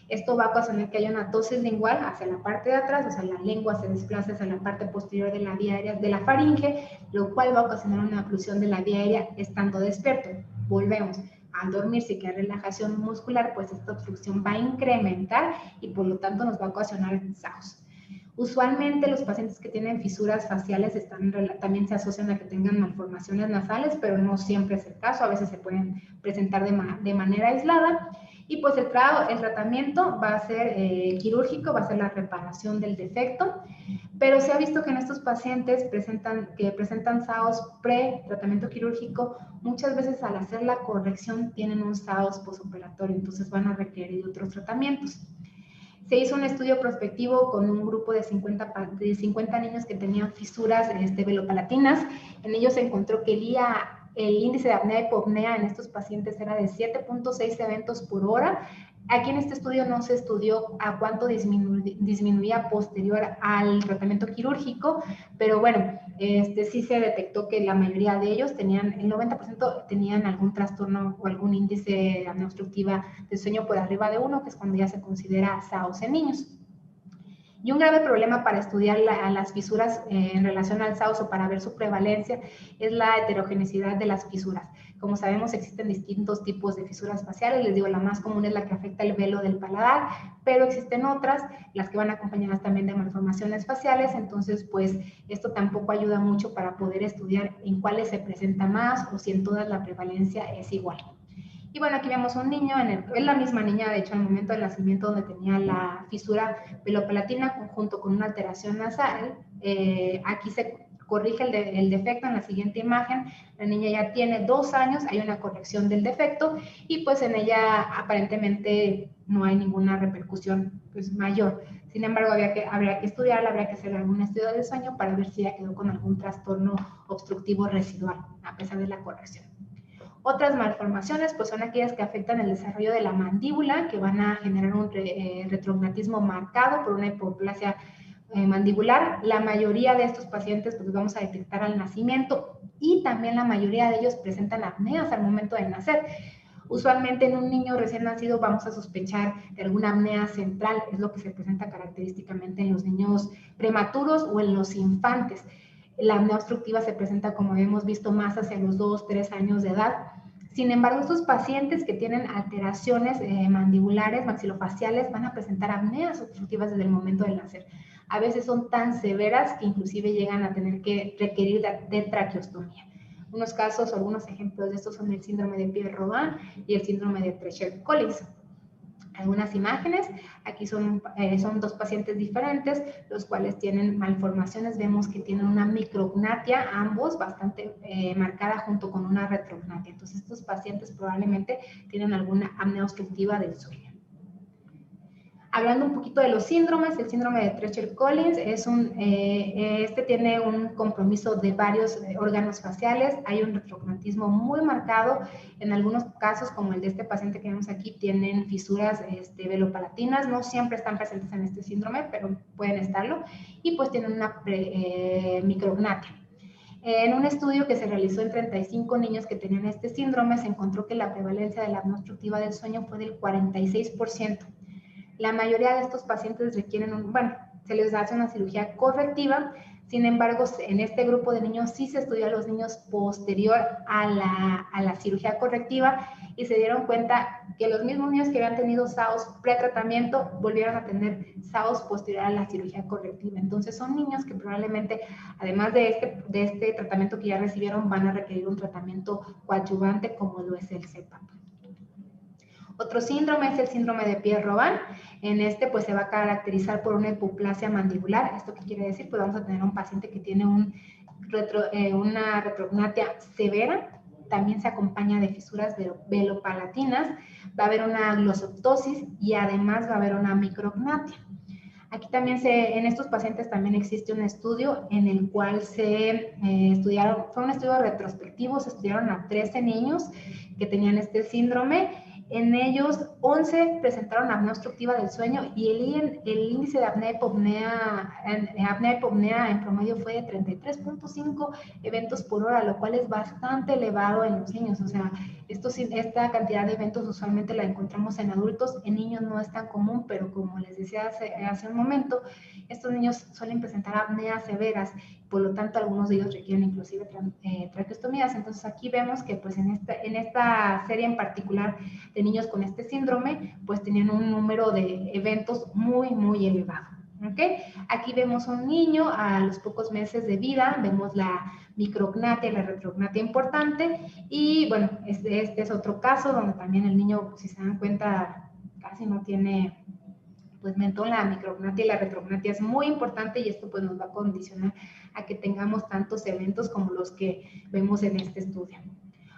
Esto va a ocasionar que haya una tosis lingual hacia la parte de atrás, o sea, la lengua se desplaza hacia la parte posterior de la vía aérea de la faringe, lo cual va a ocasionar una oclusión de la vía aérea estando despierto. Volvemos. Al dormir, si hay relajación muscular, pues esta obstrucción va a incrementar y por lo tanto nos va a ocasionar SAOS. Usualmente los pacientes que tienen fisuras faciales también se asocian a que tengan malformaciones nasales, pero no siempre es el caso, a veces se pueden presentar de manera aislada. Y pues el tratamiento va a ser quirúrgico, va a ser la reparación del defecto, pero se ha visto que en estos pacientes que presentan SAOS pre-tratamiento quirúrgico, muchas veces al hacer la corrección tienen un SAOS posoperatorio, entonces van a requerir otros tratamientos. Se hizo un estudio prospectivo con un grupo de 50 niños que tenían fisuras velopalatinas. En ellos se encontró que el índice de apnea y hipopnea en estos pacientes era de 7.6 eventos por hora. Aquí en este estudio no se estudió a cuánto disminuía posterior al tratamiento quirúrgico, pero bueno, sí se detectó que la mayoría de ellos el 90% tenían algún trastorno o algún índice de apnea obstructiva del sueño por arriba de 1, que es cuando ya se considera SAOS en niños. Y un grave problema para estudiar las fisuras en relación al SAOS o para ver su prevalencia es la heterogeneidad de las fisuras. Como sabemos, existen distintos tipos de fisuras faciales. Les digo, la más común es la que afecta el velo del paladar, pero existen otras, las que van acompañadas también de malformaciones faciales. Entonces, pues, esto tampoco ayuda mucho para poder estudiar en cuáles se presenta más o si en todas la prevalencia es igual. Y bueno, aquí vemos un niño, es la misma niña, de hecho, al momento del nacimiento, donde tenía la fisura velopalatina junto con una alteración nasal. Aquí se corrige el defecto en la siguiente imagen. La niña ya tiene 2 años, hay una corrección del defecto y pues en ella aparentemente no hay ninguna repercusión pues, mayor. Sin embargo, habría que estudiarla, habría que hacer algún estudio de sueño para ver si ella quedó con algún trastorno obstructivo residual, a pesar de la corrección. Otras malformaciones pues son aquellas que afectan el desarrollo de la mandíbula, que van a generar un retrognatismo marcado por una hipoplasia mandibular. La mayoría de estos pacientes pues vamos a detectar al nacimiento y también la mayoría de ellos presentan apneas al momento de nacer. Usualmente en un niño recién nacido vamos a sospechar de alguna apnea central, es lo que se presenta característicamente en los niños prematuros o en los infantes. La apnea obstructiva se presenta, como hemos visto, más hacia los 2, 3 años de edad. Sin embargo, estos pacientes que tienen alteraciones mandibulares, maxilofaciales, van a presentar apneas obstructivas desde el momento del nacer. A veces son tan severas que inclusive llegan a tener que requerir de traqueostomía. Unos casos, algunos ejemplos de estos son el síndrome de Pierre-Robin y el síndrome de Treacher-Collins. Algunas imágenes, aquí son 2 pacientes diferentes, los cuales tienen malformaciones. Vemos que tienen una micrognatia, ambos bastante marcada junto con una retrognatia. Entonces estos pacientes probablemente tienen alguna apnea obstructiva del sueño. Hablando un poquito de los síndromes, el síndrome de Treacher-Collins tiene un compromiso de varios órganos faciales. Hay un retrognatismo muy marcado. En algunos casos, como el de este paciente que vemos aquí, tienen fisuras velopalatinas. No siempre están presentes en este síndrome, pero pueden estarlo. Y pues tienen una micrognatia. En un estudio que se realizó en 35 niños que tenían este síndrome, se encontró que la prevalencia de la apnea obstructiva del sueño fue del 46%. La mayoría de estos pacientes requieren, se les hace una cirugía correctiva. Sin embargo, en este grupo de niños sí se estudió a los niños posterior a la cirugía correctiva y se dieron cuenta que los mismos niños que habían tenido SAOS pretratamiento volvieron a tener SAOS posterior a la cirugía correctiva. Entonces son niños que probablemente, además de este tratamiento que ya recibieron, van a requerir un tratamiento coadyuvante como lo es el CEPAP. Otro síndrome es el síndrome de Pierre-Robin. En este pues se va a caracterizar por una hipoplasia mandibular. ¿Esto qué quiere decir? Pues vamos a tener un paciente que tiene una retrognatia severa. También se acompaña de fisuras velopalatinas. Va a haber una glossoptosis y además va a haber una micrognatia. Aquí también en estos pacientes también existe un estudio en el cual se estudiaron, fue un estudio retrospectivo, se estudiaron a 13 niños que tenían este síndrome. En ellos, 11 presentaron apnea obstructiva del sueño y el índice de apnea hipopnea en promedio fue de 33.5 eventos por hora, lo cual es bastante elevado en los niños. O sea, esta cantidad de eventos usualmente la encontramos en adultos, en niños no es tan común, pero como les decía hace un momento, estos niños suelen presentar apneas severas. Por lo tanto, algunos de ellos requieren inclusive traqueostomías. Entonces, aquí vemos que pues en esta serie en particular de niños con este síndrome, pues tenían un número de eventos muy, muy elevado. ¿Okay? Aquí vemos un niño a los pocos meses de vida, vemos la micrognatia y la retrognatia importante, y bueno, este es otro caso donde también el niño, si se dan cuenta, casi no tiene pues mentón. La micrognatia y la retrognatia es muy importante y esto pues nos va a condicionar a que tengamos tantos eventos como los que vemos en este estudio.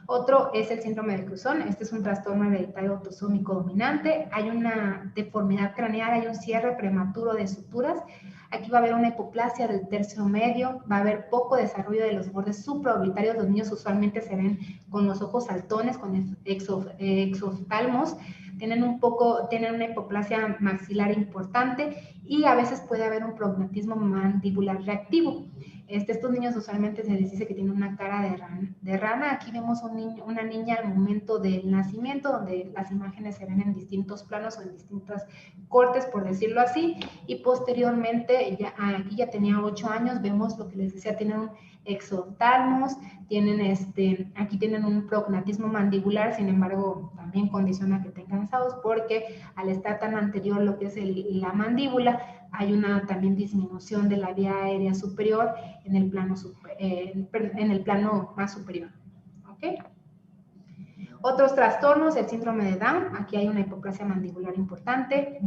Otro es el síndrome de Cruzón. Este es un trastorno hereditario autosómico dominante. Hay una deformidad craneal, hay un cierre prematuro de suturas. Aquí va a haber una hipoplasia del tercio medio, va a haber poco desarrollo de los bordes supraorbitarios. Los niños usualmente se ven con los ojos saltones, con exoftalmos. Tienen una hipoplasia maxilar importante y a veces puede haber un prognatismo mandibular reactivo. Estos niños usualmente se les dice que tienen una cara de rana. Aquí vemos una niña al momento del nacimiento, donde las imágenes se ven en distintos planos o en distintos cortes, por decirlo así, y posteriormente, aquí ya tenía 8 años, vemos lo que les decía, tienen un exoftalmos, aquí tienen un prognatismo mandibular. Sin embargo, también condiciona que tengan SAOS porque al estar tan anterior lo que es la mandíbula, hay una también disminución de la vía aérea superior en el plano más superior. ¿Okay? Otros trastornos, el síndrome de Down. Aquí hay una hipoplasia mandibular importante,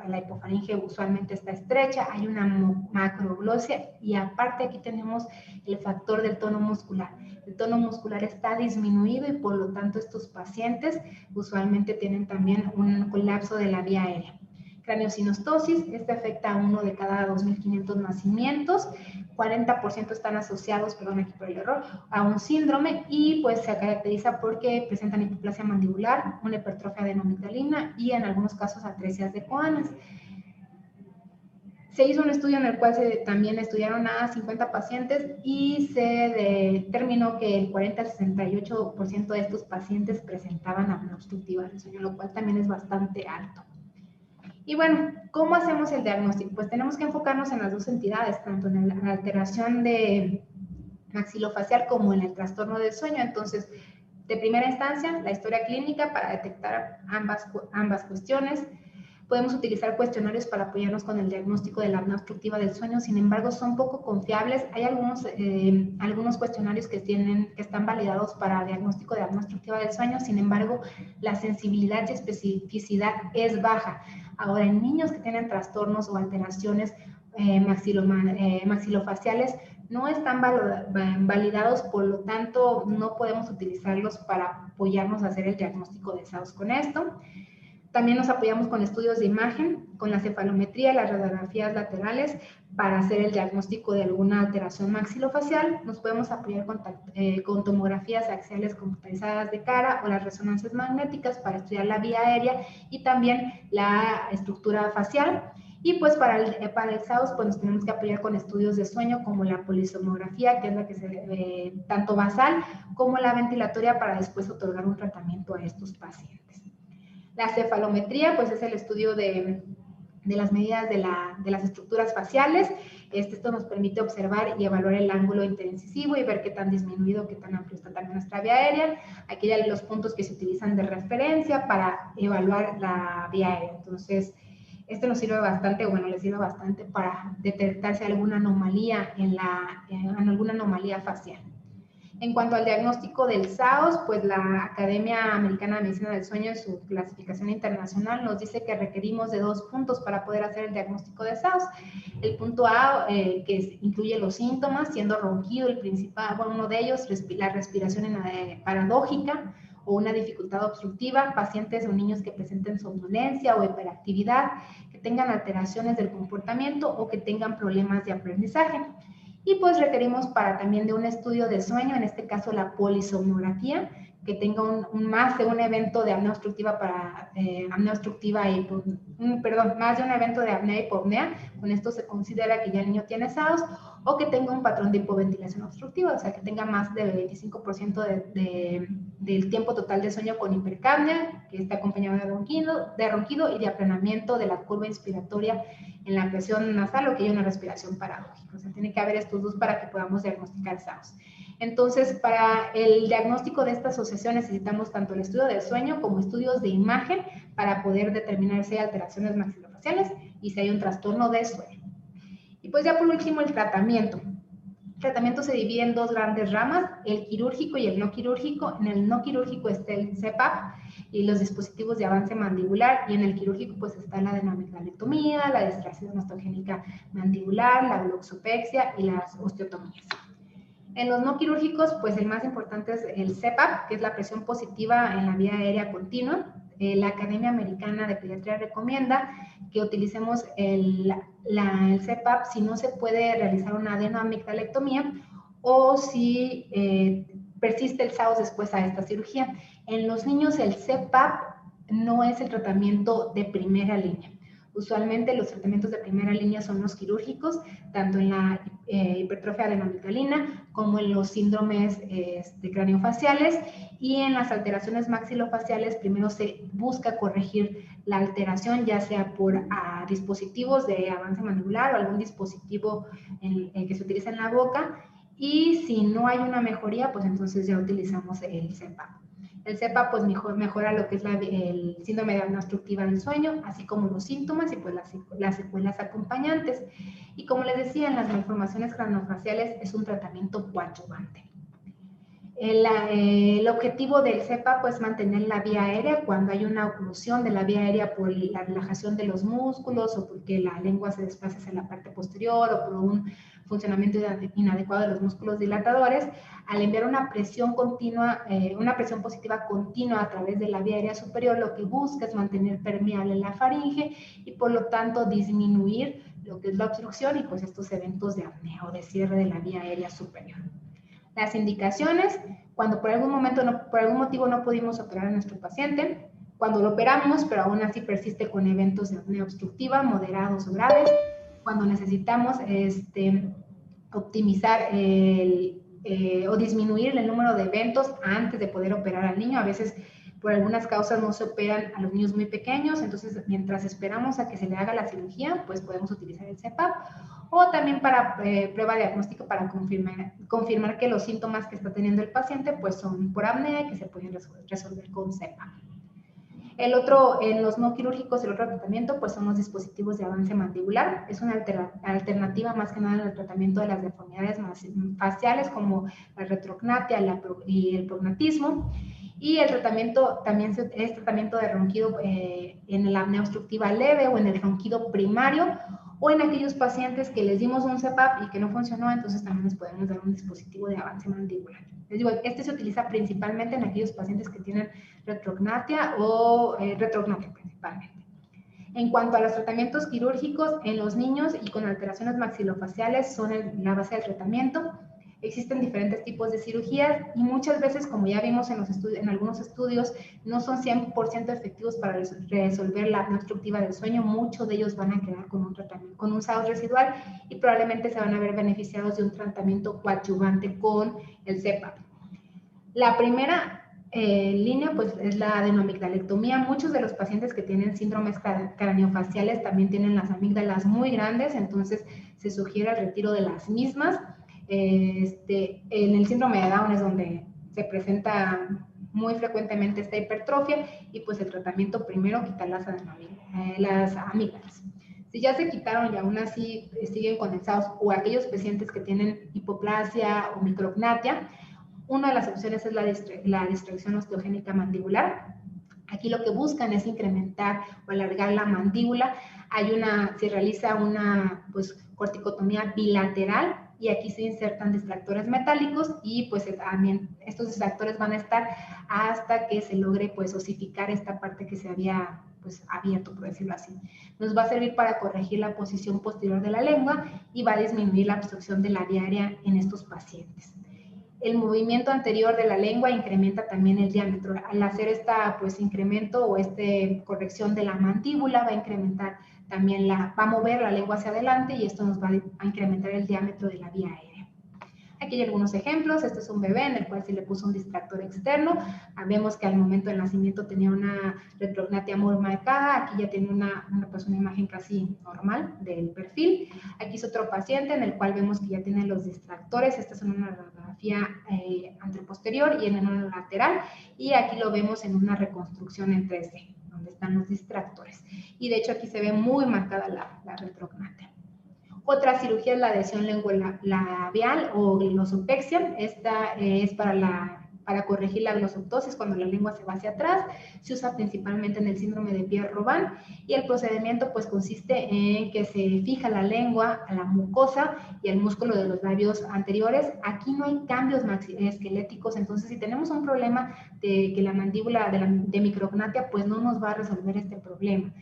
la hipofaringe usualmente está estrecha, hay una macroglosia y aparte aquí tenemos el factor del tono muscular. El tono muscular está disminuido y por lo tanto estos pacientes usualmente tienen también un colapso de la vía aérea. Craneosinostosis, este afecta a 1 de cada 2.500 nacimientos, 40% están asociados, perdón aquí por el error, a un síndrome y pues se caracteriza porque presentan hipoplasia mandibular, una hipertrofia adenoamigdalina y en algunos casos atresias de Coanas. Se hizo un estudio en el cual también estudiaron a 50 pacientes y se determinó que el 40 al 68% de estos pacientes presentaban apnea obstructiva del sueño, lo cual también es bastante alto. Y bueno, ¿cómo hacemos el diagnóstico? Pues tenemos que enfocarnos en las dos entidades, tanto en la alteración de maxilofacial como en el trastorno del sueño. Entonces, de primera instancia, la historia clínica para detectar ambas cuestiones. Podemos utilizar cuestionarios para apoyarnos con el diagnóstico de la apnea obstructiva del sueño. Sin embargo, son poco confiables. Hay algunos cuestionarios que están validados para diagnóstico de apnea obstructiva del sueño. Sin embargo, la sensibilidad y especificidad es baja. Ahora, en niños que tienen trastornos o alteraciones maxilofaciales no están validados, por lo tanto no podemos utilizarlos para apoyarnos a hacer el diagnóstico de SAOS con esto. También nos apoyamos con estudios de imagen, con la cefalometría, las radiografías laterales para hacer el diagnóstico de alguna alteración maxilofacial. Nos podemos apoyar con tomografías axiales computarizadas de cara o las resonancias magnéticas para estudiar la vía aérea y también la estructura facial. Y pues para el SAOS pues nos tenemos que apoyar con estudios de sueño como la polisomnografía, que es la que se ve tanto basal como la ventilatoria para después otorgar un tratamiento a estos pacientes. La cefalometría, pues es el estudio de las medidas de las estructuras faciales. Esto nos permite observar y evaluar el ángulo interincisivo y ver qué tan disminuido, qué tan amplio está también nuestra vía aérea. Aquí ya los puntos que se utilizan de referencia para evaluar la vía aérea. Entonces, esto nos sirve bastante, bueno, les sirve bastante para detectar si hay alguna anomalía en alguna anomalía facial. En cuanto al diagnóstico del SAOS, pues la Academia Americana de Medicina del Sueño en su clasificación internacional nos dice que requerimos de 2 puntos para poder hacer el diagnóstico de SAOS. El punto A, que incluye los síntomas, siendo ronquido el principal, bueno, uno de ellos, la respiración paradójica o una dificultad obstructiva, pacientes o niños que presenten somnolencia o hiperactividad, que tengan alteraciones del comportamiento o que tengan problemas de aprendizaje. Y pues requerimos también de un estudio de sueño, en este caso la polisomnografía, que tenga más de un evento de apnea obstructiva más de un evento de apnea y hipopnea. Con esto se considera que ya el niño tiene SAOS, o que tenga un patrón de hipoventilación obstructiva, o sea, que tenga más del 25% del tiempo total de sueño con hipercapnia, que esté acompañado de ronquido y de aplanamiento de la curva inspiratoria en la presión nasal, o que haya una respiración paradójica. O sea, tiene que haber estos dos para que podamos diagnosticar SAOS. Entonces, para el diagnóstico de esta asociación necesitamos tanto el estudio del sueño como estudios de imagen para poder determinar si hay alteraciones maxilofaciales y si hay un trastorno de sueño. Y pues ya por último, el tratamiento. El tratamiento se divide en 2 grandes ramas, el quirúrgico y el no quirúrgico. En el no quirúrgico está el CPAP y los dispositivos de avance mandibular, y en el quirúrgico pues está la adenomigdalectomía, la distracción mastogénica mandibular, la gloxopexia y las osteotomías. En los no quirúrgicos, pues el más importante es el CPAP, que es la presión positiva en la vía aérea continua. La Academia Americana de Pediatría recomienda que utilicemos el CPAP si no se puede realizar una adenoamigdalectomía o si persiste el SAOS después a esta cirugía. En los niños el CPAP no es el tratamiento de primera línea. Usualmente los tratamientos de primera línea son los quirúrgicos, tanto en la hipertrofia adenomigdalina como en los síndromes craneofaciales, y en las alteraciones maxilofaciales primero se busca corregir la alteración, ya sea por dispositivos de avance mandibular o algún dispositivo que se utiliza en la boca, y si no hay una mejoría, pues entonces ya utilizamos el CPAP. El CPAP pues mejora lo que es el síndrome de apnea obstructiva del sueño, así como los síntomas y pues las secuelas acompañantes. Y como les decía, en las malformaciones craneofaciales es un tratamiento coadyuvante. El objetivo del CPAP pues, es mantener la vía aérea cuando hay una oclusión de la vía aérea por la relajación de los músculos, o porque la lengua se desplaza hacia la parte posterior, o por un funcionamiento inadecuado de los músculos dilatadores. Al enviar una presión continua, una presión positiva continua a través de la vía aérea superior, lo que busca es mantener permeable la faringe y por lo tanto disminuir lo que es la obstrucción y pues estos eventos de apnea o de cierre de la vía aérea superior. Las indicaciones: cuando por algún motivo no pudimos operar a nuestro paciente, cuando lo operamos pero aún así persiste con eventos de apnea obstructiva moderados o graves, cuando necesitamos optimizar o disminuir el número de eventos antes de poder operar al niño. A veces por algunas causas no se operan a los niños muy pequeños, entonces mientras esperamos a que se le haga la cirugía, pues podemos utilizar el CPAP, o también para prueba diagnóstica para confirmar que los síntomas que está teniendo el paciente pues son por apnea y que se pueden resolver con CPAP. En los no quirúrgicos, el otro tratamiento pues son los dispositivos de avance mandibular. Es una alternativa más que nada en el tratamiento de las deformidades faciales como la retrognatia y el prognatismo. Y el tratamiento también es tratamiento de ronquido en la apnea obstructiva leve o en el ronquido primario, o en aquellos pacientes que les dimos un CPAP y que no funcionó, entonces también les podemos dar un dispositivo de avance mandibular. Les digo, se utiliza principalmente en aquellos pacientes que tienen retrognatia o retrognatia principalmente. En cuanto a los tratamientos quirúrgicos en los niños y con alteraciones maxilofaciales son la base del tratamiento. Existen diferentes tipos de cirugías y muchas veces, como ya vimos en algunos estudios, no son 100% efectivos para resolver la apnea obstructiva del sueño. Muchos de ellos van a quedar con un SAOS residual y probablemente se van a ver beneficiados de un tratamiento coadyuvante con el CPAP. La primera línea pues es la adenomigdalectomía. Muchos de los pacientes que tienen síndromes craneofaciales también tienen las amígdalas muy grandes, entonces se sugiere el retiro de las mismas. En el síndrome de Down es donde se presenta muy frecuentemente esta hipertrofia y pues el tratamiento primero quitar las amígdalas. Si ya se quitaron y aún así siguen condensados, o aquellos pacientes que tienen hipoplasia o micrognatia, una de las opciones es la distracción osteogénica mandibular. Aquí lo que buscan es incrementar o alargar la mandíbula. Se realiza una corticotomía bilateral y aquí se insertan distractores metálicos y pues también estos distractores van a estar hasta que se logre pues osificar esta parte que se había abierto, por decirlo así. Nos va a servir para corregir la posición posterior de la lengua y va a disminuir la obstrucción de la vía aérea en estos pacientes. El movimiento anterior de la lengua incrementa también el diámetro. Al hacer incremento o corrección de la mandíbula, va a incrementar también va a mover la lengua hacia adelante y esto nos va a incrementar el diámetro de la vía aérea. Aquí hay algunos ejemplos. Este es un bebé en el cual se le puso un distractor externo. Vemos que al momento del nacimiento tenía una retrognatia muy marcada. Aquí ya tiene una imagen casi normal del perfil. Aquí es otro paciente en el cual vemos que ya tiene los distractores. Esta es una radiografía anteroposterior y en una lateral. Y aquí lo vemos en una reconstrucción en 3D, donde están los distractores. Y de hecho aquí se ve muy marcada la retrognatia. Otra cirugía es la adhesión labial o glosopexia. Esta es para corregir la glosoptosis cuando la lengua se va hacia atrás. Se usa principalmente en el síndrome de Pierre-Robin y el procedimiento pues consiste en que se fija la lengua a la mucosa y al músculo de los labios anteriores. Aquí no hay cambios esqueléticos, entonces si tenemos un problema de que la mandíbula de micrognatia, pues no nos va a resolver este problema.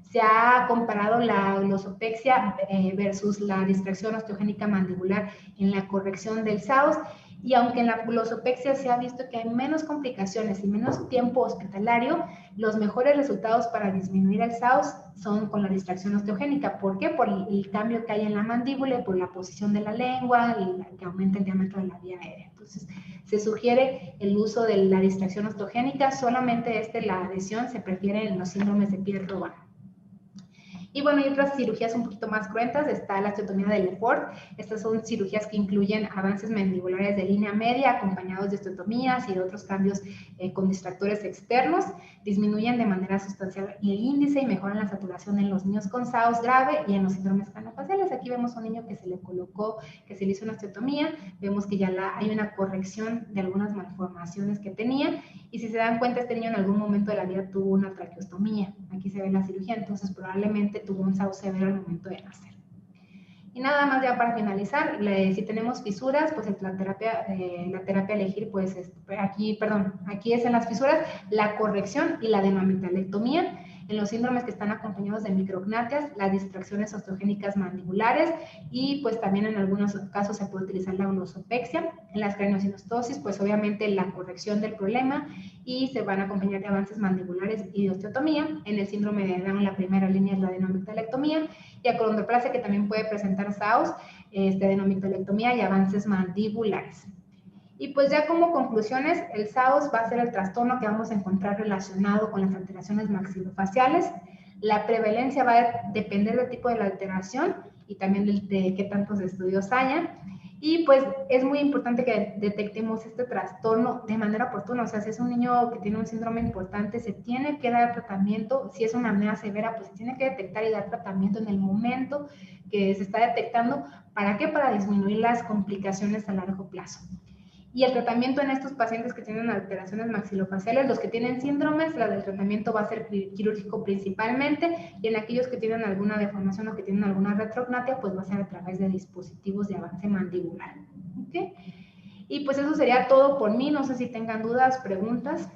Se ha comparado la glosopexia versus la distracción osteogénica mandibular en la corrección del SAOS y aunque en la glosopexia se ha visto que hay menos complicaciones y menos tiempo hospitalario, los mejores resultados para disminuir el SAOS son con la distracción osteogénica. ¿Por qué? Por el cambio que hay en la mandíbula, por la posición de la lengua y que aumenta el diámetro de la vía aérea. Entonces, se sugiere el uso de la distracción osteogénica, solamente la adhesión se prefiere en los síndromes de Pierre-Robin. Y bueno, hay otras cirugías un poquito más cruentas. Está la osteotomía de Lefort. Estas son cirugías que incluyen avances mandibulares de línea media acompañados de osteotomías y de otros cambios con distractores externos. Disminuyen de manera sustancial el índice y mejoran la saturación en los niños con SAOS grave y en los síndromes craneofaciales. Aquí vemos a un niño que se le hizo una osteotomía. Vemos que ya hay una corrección de algunas malformaciones que tenía. Y si se dan cuenta, este niño en algún momento de la vida tuvo una traqueostomía. Aquí se ve la cirugía, entonces probablemente tuvo un SAOS severo al momento de nacer. Y nada más ya para finalizar, si tenemos fisuras, pues la terapia a elegir, pues aquí es en las fisuras, la corrección y la adenomigdalectomía. En los síndromes que están acompañados de micrognatias, las distracciones osteogénicas mandibulares y pues también en algunos casos se puede utilizar la glosopexia. En las craneosinostosis, pues obviamente la corrección del problema y se van a acompañar de avances mandibulares y de osteotomía. En el síndrome de Down, la primera línea es la adenomigdalectomía y acondroplasia, que también puede presentar SAOS, adenomigdalectomía y avances mandibulares. Y pues ya como conclusiones, el SAOS va a ser el trastorno que vamos a encontrar relacionado con las alteraciones maxilofaciales. La prevalencia va a depender del tipo de la alteración y también de qué tantos estudios haya. Y pues es muy importante que detectemos este trastorno de manera oportuna. O sea, si es un niño que tiene un síndrome importante, se tiene que dar tratamiento. Si es una apnea severa, pues se tiene que detectar y dar tratamiento en el momento que se está detectando. ¿Para qué? Para disminuir las complicaciones a largo plazo. Y el tratamiento en estos pacientes que tienen alteraciones maxilofaciales, los que tienen síndromes, el tratamiento va a ser quirúrgico principalmente, y en aquellos que tienen alguna deformación o que tienen alguna retrognatia, pues va a ser a través de dispositivos de avance mandibular. ¿Okay? Y pues eso sería todo por mí. No sé si tengan dudas, preguntas.